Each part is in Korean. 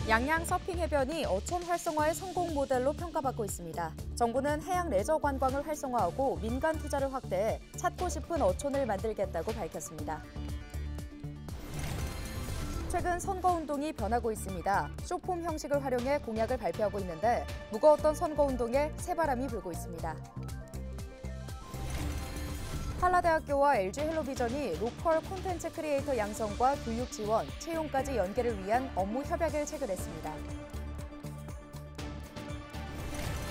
양양 서핑 해변이 어촌 활성화의 성공 모델로 평가받고 있습니다. 정부는 해양 레저 관광을 활성화하고 민간 투자를 확대해 찾고 싶은 어촌을 만들겠다고 밝혔습니다. 최근 선거운동이 변하고 있습니다. 쇼폼 형식을 활용해 공약을 발표하고 있는데 무거웠던 선거운동에 새바람이 불고 있습니다. 한라대학교와 LG헬로비전이 로컬 콘텐츠 크리에이터 양성과 교육 지원, 채용까지 연계를 위한 업무 협약을 체결했습니다.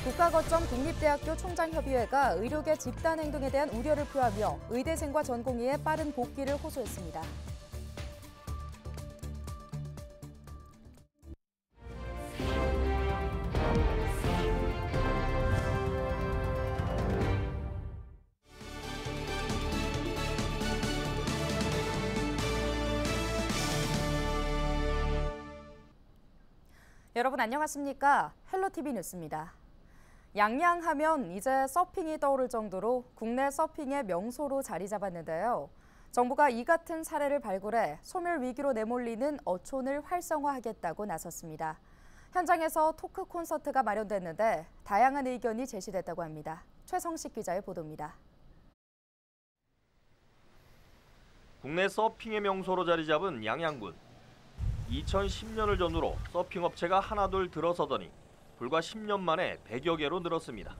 국가거점 국립대학교 총장협의회가 의료계 집단 행동에 대한 우려를 표하며 의대생과 전공의의 빠른 복귀를 호소했습니다. 여러분 안녕하십니까? 헬로티비 뉴스입니다. 양양하면 이제 서핑이 떠오를 정도로 국내 서핑의 명소로 자리 잡았는데요. 정부가 이 같은 사례를 발굴해 소멸 위기로 내몰리는 어촌을 활성화하겠다고 나섰습니다. 현장에서 토크 콘서트가 마련됐는데 다양한 의견이 제시됐다고 합니다. 최성식 기자의 보도입니다. 국내 서핑의 명소로 자리 잡은 양양군. 2010년을 전후로 서핑 업체가 하나둘 들어서더니 불과 10년 만에 100여 개로 늘었습니다.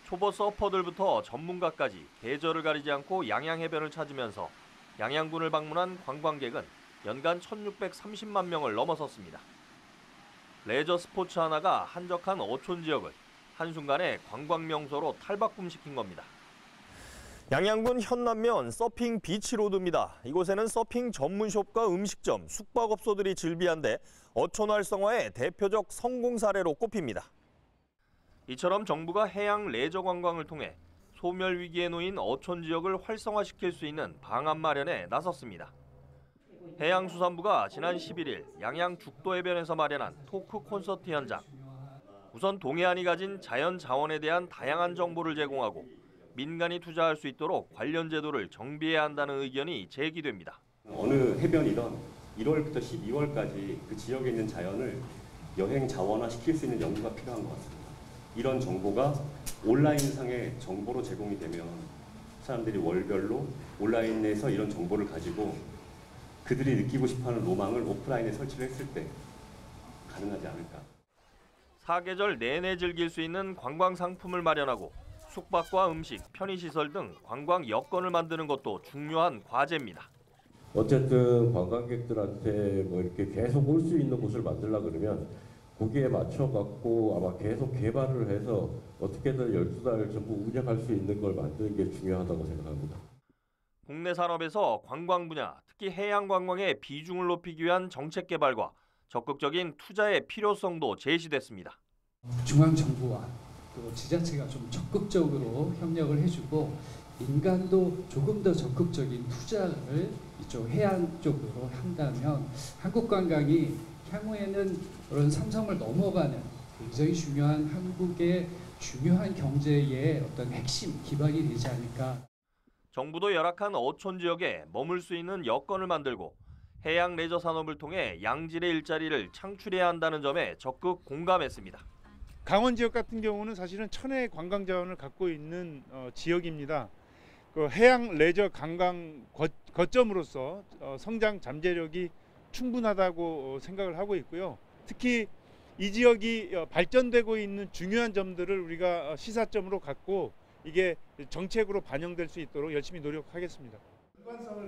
초보 서퍼들부터 전문가까지 계절을 가리지 않고 양양해변을 찾으면서 양양군을 방문한 관광객은 연간 1,630만 명을 넘어섰습니다. 레저 스포츠 하나가 한적한 어촌 지역을 한순간에 관광 명소로 탈바꿈시킨 겁니다. 양양군 현남면 서핑 비치로드입니다. 이곳에는 서핑 전문숍과 음식점, 숙박업소들이 즐비한데 어촌 활성화의 대표적 성공 사례로 꼽힙니다. 이처럼 정부가 해양 레저 관광을 통해 소멸 위기에 놓인 어촌 지역을 활성화시킬 수 있는 방안 마련에 나섰습니다. 해양수산부가 지난 11일 양양 죽도해변에서 마련한 토크 콘서트 현장. 우선 동해안이 가진 자연 자원에 대한 다양한 정보를 제공하고 민간이 투자할 수 있도록 관련 제도를 정비해야 한다는 의견이 제기됩니다. 어느 해변이든 1월부터 12월까지 그 지역에 있는 자연을 여행 자원화시킬 수 있는 연구가 필요한 것 같습니다. 이런 정보가 온라인상의 정보로 제공이 되면 사람들이 월별로 온라인에서 이런 정보를 가지고 그들이 느끼고 싶어하는 로망을 오프라인에 설치를 했을 때 가능하지 않을까. 사계절 내내 즐길 수 있는 관광 상품을 마련하고 숙박과 음식, 편의시설 등 관광 여건을 만드는 것도 중요한 과제입니다. 어쨌든 관광객들한테 뭐 이렇게 계속 올 수 있는 곳을 만들려고 그러면 거기에 맞춰갖고 아마 계속 개발을 해서 어떻게든 12달 전부 운영할 수 있는 걸 만드는 게 중요하다고 생각합니다. 국내 산업에서 관광 분야, 특히 해양 관광의 비중을 높이기 위한 정책 개발과 적극적인 투자의 필요성도 제시됐습니다. 중앙정부와 또 지자체가 좀 적극적으로 협력을 해주고 민간도 조금 더 적극적인 투자를 이쪽 해안 쪽으로 한다면 한국 관광이 향후에는 그런 삼성을 넘어가는 굉장히 중요한 한국의 중요한 경제의 어떤 핵심 기반이 되지 않을까. 정부도 열악한 어촌 지역에 머물 수 있는 여건을 만들고 해양 레저 산업을 통해 양질의 일자리를 창출해야 한다는 점에 적극 공감했습니다. 강원 지역 같은 경우는 사실은 천혜의 관광 자원을 갖고 있는 지역입니다. 그 해양 레저 관광 거점으로서 성장 잠재력이 충분하다고 생각을 하고 있고요. 특히 이 지역이 발전되고 있는 중요한 점들을 우리가 시사점으로 갖고 이게 정책으로 반영될 수 있도록 열심히 노력하겠습니다.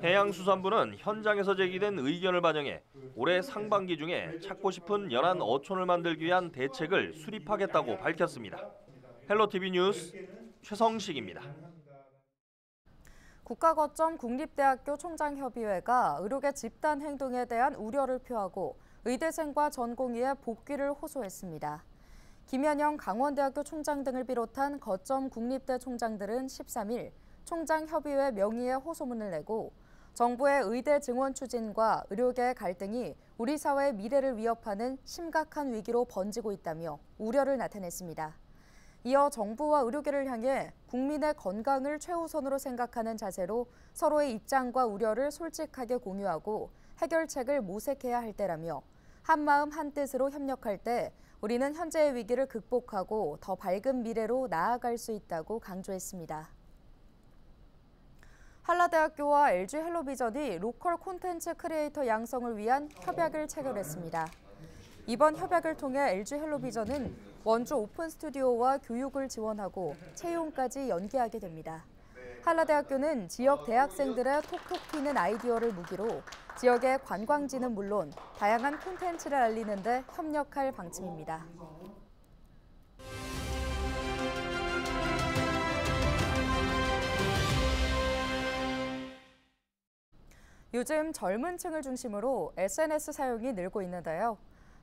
해양수산부는 현장에서 제기된 의견을 반영해 올해 상반기 중에 찾고 싶은 연안 어촌을 만들기 위한 대책을 수립하겠다고 밝혔습니다. 헬로티비 뉴스 최성식입니다. 국가거점 국립대학교 총장협의회가 의료계 집단 행동에 대한 우려를 표하고 의대생과 전공의의 복귀를 호소했습니다. 김현영 강원대학교 총장 등을 비롯한 거점 국립대 총장들은 13일 총장협의회 명의의 호소문을 내고 정부의 의대 증원 추진과 의료계의 갈등이 우리 사회의 미래를 위협하는 심각한 위기로 번지고 있다며 우려를 나타냈습니다. 이어 정부와 의료계를 향해 국민의 건강을 최우선으로 생각하는 자세로 서로의 입장과 우려를 솔직하게 공유하고 해결책을 모색해야 할 때라며 한마음 한뜻으로 협력할 때 우리는 현재의 위기를 극복하고 더 밝은 미래로 나아갈 수 있다고 강조했습니다. 한라대학교와 LG헬로비전이 로컬 콘텐츠 크리에이터 양성을 위한 협약을 체결했습니다. 이번 협약을 통해 LG헬로비전은 원주 오픈 스튜디오와 교육을 지원하고 채용까지 연계하게 됩니다. 한라대학교는 지역 대학생들의 톡톡 튀는 아이디어를 무기로 지역의 관광지는 물론 다양한 콘텐츠를 알리는 데 협력할 방침입니다. 요즘 젊은 층을 중심으로 SNS 사용이 늘고 있는데요.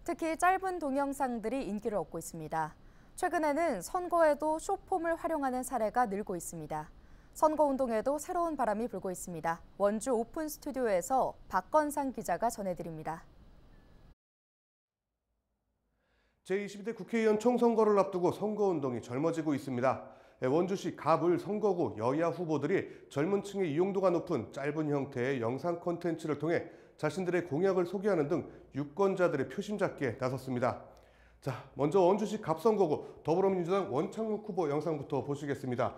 특히 짧은 동영상들이 인기를 얻고 있습니다. 최근에는 선거에도 숏폼을 활용하는 사례가 늘고 있습니다. 선거운동에도 새로운 바람이 불고 있습니다. 원주 오픈 스튜디오에서 박건상 기자가 전해드립니다. 제22대 국회의원 총선거를 앞두고 선거운동이 젊어지고 있습니다. 원주시 갑을 선거구 여야 후보들이 젊은 층의 이용도가 높은 짧은 형태의 영상 콘텐츠를 통해 자신들의 공약을 소개하는 등 유권자들의 표심 잡기에 나섰습니다. 자, 먼저 원주시 갑 선거구 더불어민주당 원창묵 후보 영상부터 보시겠습니다.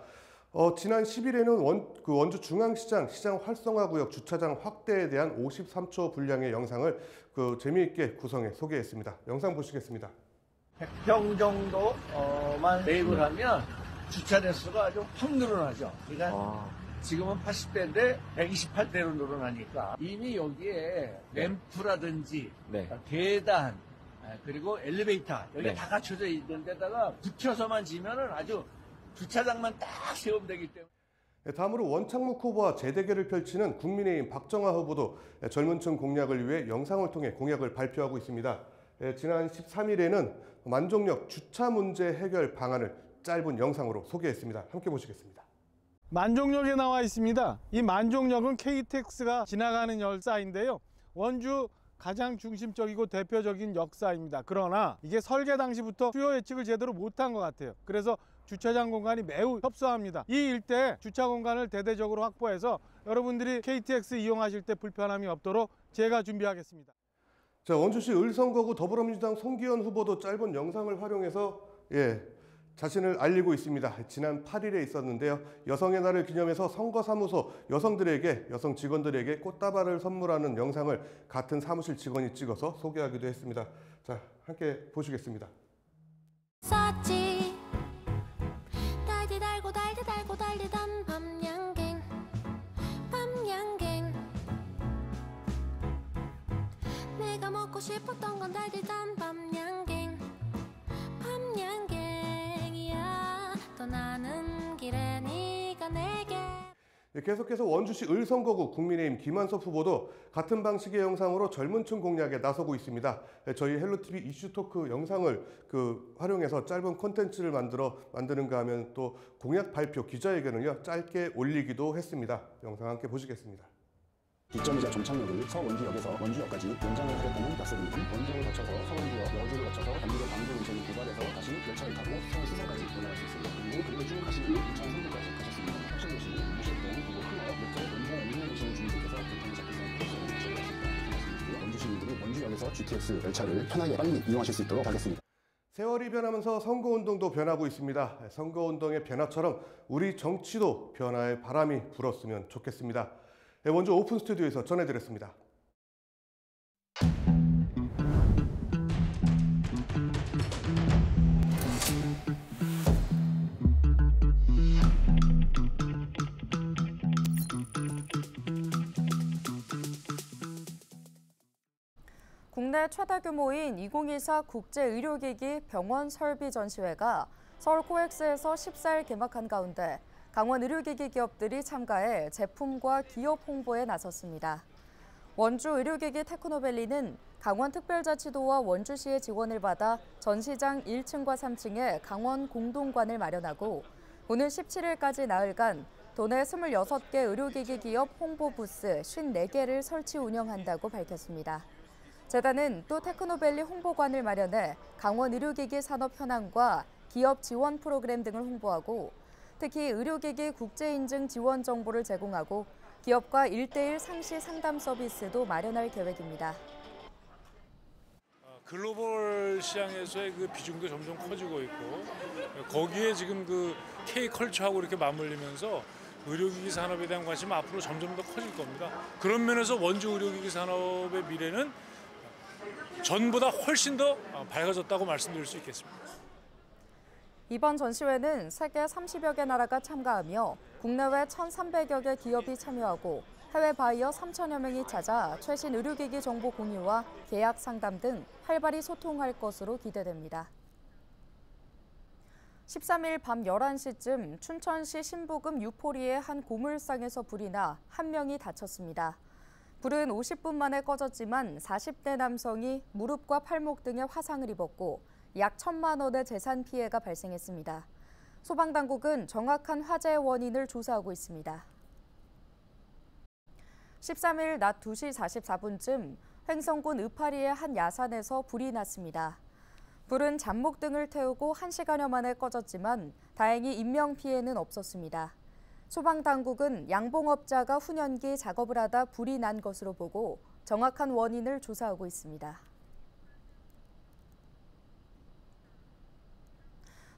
지난 10일에는 원주 중앙시장 시장 활성화구역 주차장 확대에 대한 53초 분량의 영상을 재미있게 구성해 소개했습니다. 영상 보시겠습니다. 100평 정도만 매입을 하면 주차 대수가 아주 확 늘어나죠. 그러니까 지금은 80대인데 128대로 늘어나니까 이미 여기에 램프라든지 계단 그리고 엘리베이터 여기 다 갖춰져 있는 데다가 붙여서만 지면은 아주 주차장만 딱 세우면 되기 때문에. 다음으로 원창묵 후보와 재대결을 펼치는 국민의힘 박정아 후보도 젊은 층 공략을 위해 영상을 통해 공약을 발표하고 있습니다. 지난 13일에는 만종역 주차 문제 해결 방안을 짧은 영상으로 소개했습니다. 함께 보시겠습니다. 만종역에 나와 있습니다. 이 만종역은 KTX가 지나가는 열차인데요. 원주 가장 중심적이고 대표적인 역사입니다. 그러나 이게 설계 당시부터 수요 예측을 제대로 못한 것 같아요. 그래서 주차장 공간이 매우 협소합니다. 이 일대 주차 공간을 대대적으로 확보해서 여러분들이 KTX 이용하실 때 불편함이 없도록 제가 준비하겠습니다. 자, 원주시 을선거구 더불어민주당 송기현 후보도 짧은 영상을 활용해서 자신을 알리고 있습니다. 지난 8일에 있었는데요. 여성의 날을 기념해서 선거사무소 여성 직원들에게 꽃다발을 선물하는 영상을 같은 사무실 직원이 찍어서 소개하기도 했습니다. 자, 함께 보시겠습니다. 달고 달리던 밤양갱 내가 먹고 싶었던 건 달리던 밤양갱이야 떠나는 길에 네가 내게. 계속해서 원주시 을선거구 국민의힘 김한섭 후보도 같은 방식의 영상으로 젊은 층 공략에 나서고 있습니다. 저희 헬로TV 이슈토크 영상을 활용해서 짧은 콘텐츠를 만드는가 하면 또 공약 발표 기자회견을요 짧게 올리기도 했습니다. 영상 함께 보시겠습니다. 뒷점이자 종착역을 서원주역에서 원주역까지 연장을 하겠다는 약속입니다. 원주를 거쳐서 서원주역, 여주를 거쳐서 반대로 광주 운전이 고갈해서 다시 열차를 타고 서울 수성까지 올라갈 수 있습니다. 그리고 쭉 가시면 인천 성북까지 가실 수 있는 혁신도시, 무실동, 그리고 클럽, 롯데, 원주, 민영 오시는 주민들께서 교통이 잡혀서 버스를 타실 수 있습니다. 원주 시민들이 원주역에서 GTX 열차를 편하게 빨리 이용하실 수 있도록 하겠습니다. 세월이 변하면서 선거운동도 변하고 있습니다. 선거운동의 변화처럼 우리 정치도 변화의 바람이 불었으면 좋겠습니다. 원주 오픈 스튜디오에서 전해드렸습니다. 국내 최대 규모인 2024 국제의료기기 병원 설비 전시회가 서울 코엑스에서 14일 개막한 가운데 강원 의료기기 기업들이 참가해 제품과 기업 홍보에 나섰습니다. 원주 의료기기 테크노밸리는 강원특별자치도와 원주시의 지원을 받아 전시장 1층과 3층에 강원 공동관을 마련하고 오는 17일까지 나흘간 도내 26개 의료기기 기업 홍보 부스 54개를 설치 운영한다고 밝혔습니다. 재단은 또 테크노밸리 홍보관을 마련해 강원 의료기기 산업 현황과 기업 지원 프로그램 등을 홍보하고 특히 의료기기 국제인증 지원 정보를 제공하고 기업과 1:1 상시 상담 서비스도 마련할 계획입니다. 글로벌 시장에서의 그 비중도 점점 커지고 있고 거기에 지금 그 K컬처하고 이렇게 맞물리면서 의료기기 산업에 대한 관심은 앞으로 점점 더 커질 겁니다. 그런 면에서 원주 의료기기 산업의 미래는 전보다 훨씬 더 밝아졌다고 말씀드릴 수 있겠습니다. 이번 전시회는 세계 30여 개 나라가 참가하며 국내외 1,300여 개 기업이 참여하고 해외 바이어 3천여 명이 찾아 최신 의료기기 정보 공유와 계약 상담 등 활발히 소통할 것으로 기대됩니다. 13일 밤 11시쯤 춘천시 신부금 유포리의 한 고물상에서 불이 나 한 명이 다쳤습니다. 불은 50분 만에 꺼졌지만 40대 남성이 무릎과 팔목 등에 화상을 입었고 약 1,000만 원의 재산 피해가 발생했습니다. 소방당국은 정확한 화재의 원인을 조사하고 있습니다. 13일 낮 2시 44분쯤 횡성군 의파리의 한 야산에서 불이 났습니다. 불은 잡목 등을 태우고 1시간여 만에 꺼졌지만 다행히 인명피해는 없었습니다. 소방당국은 양봉업자가 훈연기 작업을 하다 불이 난 것으로 보고 정확한 원인을 조사하고 있습니다.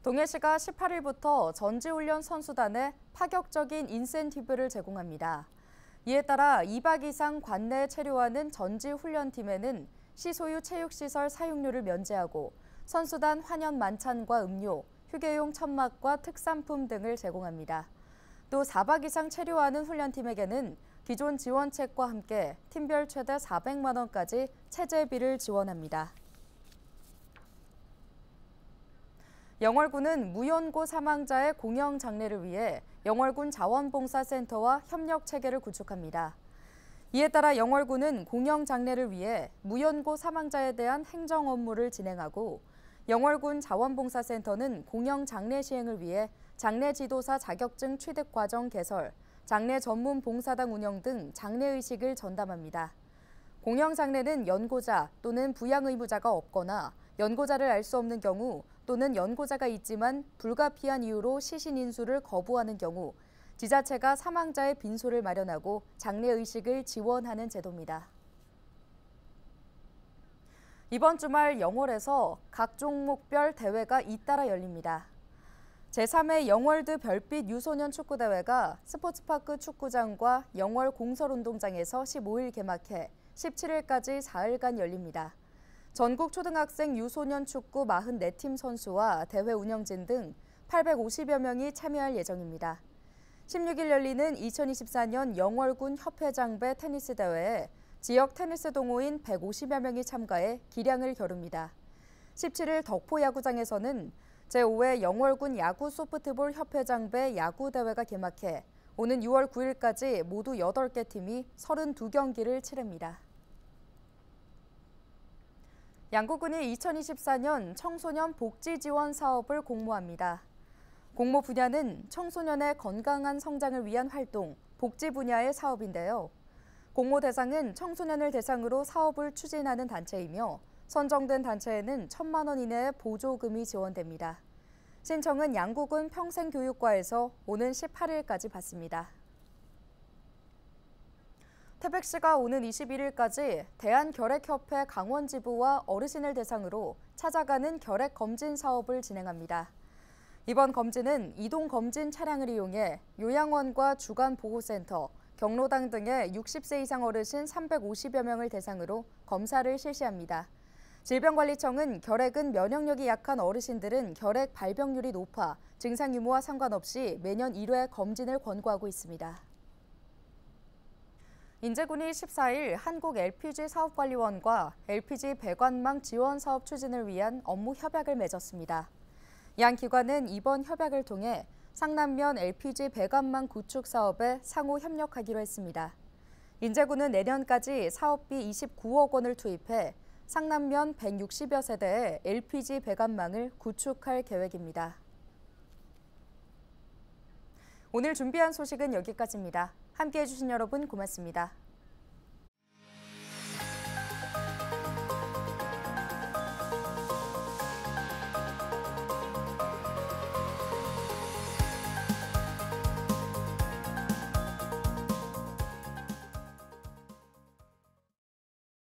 동해시가 18일부터 전지훈련 선수단에 파격적인 인센티브를 제공합니다. 이에 따라 2박 이상 관내에 체류하는 전지훈련팀에는 시소유 체육시설 사용료를 면제하고 선수단 환연 만찬과 음료, 휴게용 천막과 특산품 등을 제공합니다. 또 4박 이상 체류하는 훈련팀에게는 기존 지원책과 함께 팀별 최대 400만 원까지 체재비를 지원합니다. 영월군은 무연고 사망자의 공영 장례를 위해 영월군 자원봉사센터와 협력 체계를 구축합니다. 이에 따라 영월군은 공영 장례를 위해 무연고 사망자에 대한 행정 업무를 진행하고 영월군 자원봉사센터는 공영 장례 시행을 위해 장례 지도사 자격증 취득 과정 개설, 장례 전문 봉사당 운영 등 장례 의식을 전담합니다. 공영 장례는 연고자 또는 부양 의무자가 없거나 연고자를 알 수 없는 경우 또는 연고자가 있지만 불가피한 이유로 시신 인수를 거부하는 경우 지자체가 사망자의 빈소를 마련하고 장례 의식을 지원하는 제도입니다. 이번 주말 영월에서 각 종목별 대회가 잇따라 열립니다. 제3회 영월드 별빛 유소년 축구대회가 스포츠파크 축구장과 영월 공설운동장에서 15일 개막해 17일까지 4일간 열립니다. 전국 초등학생 유소년 축구 44팀 선수와 대회 운영진 등 850여 명이 참여할 예정입니다. 16일 열리는 2024년 영월군 협회장배 테니스 대회에 지역 테니스 동호인 150여 명이 참가해 기량을 겨룹니다. 17일 덕포 야구장에서는 제5회 영월군 야구 소프트볼 협회장배 야구 대회가 개막해 오는 6월 9일까지 모두 8개 팀이 32경기를 치릅니다. 양구군이 2024년 청소년 복지 지원 사업을 공모합니다. 공모 분야는 청소년의 건강한 성장을 위한 활동, 복지 분야의 사업인데요. 공모 대상은 청소년을 대상으로 사업을 추진하는 단체이며 선정된 단체에는 1,000만 원 이내의 보조금이 지원됩니다. 신청은 양구군 평생교육과에서 오는 18일까지 받습니다. 태백시가 오는 21일까지 대한결핵협회 강원지부와 어르신을 대상으로 찾아가는 결핵 검진 사업을 진행합니다. 이번 검진은 이동검진 차량을 이용해 요양원과 주간보호센터, 경로당 등의 60세 이상 어르신 350여 명을 대상으로 검사를 실시합니다. 질병관리청은 결핵은 면역력이 약한 어르신들은 결핵 발병률이 높아 증상 유무와 상관없이 매년 1회 검진을 권고하고 있습니다. 인제군이 14일 한국 LPG 사업관리원과 LPG 배관망 지원 사업 추진을 위한 업무 협약을 맺었습니다. 양 기관은 이번 협약을 통해 상남면 LPG 배관망 구축 사업에 상호 협력하기로 했습니다. 인제군은 내년까지 사업비 29억 원을 투입해 상남면 160여 세대의 LPG 배관망을 구축할 계획입니다. 오늘 준비한 소식은 여기까지입니다. 함께해 주신 여러분 고맙습니다.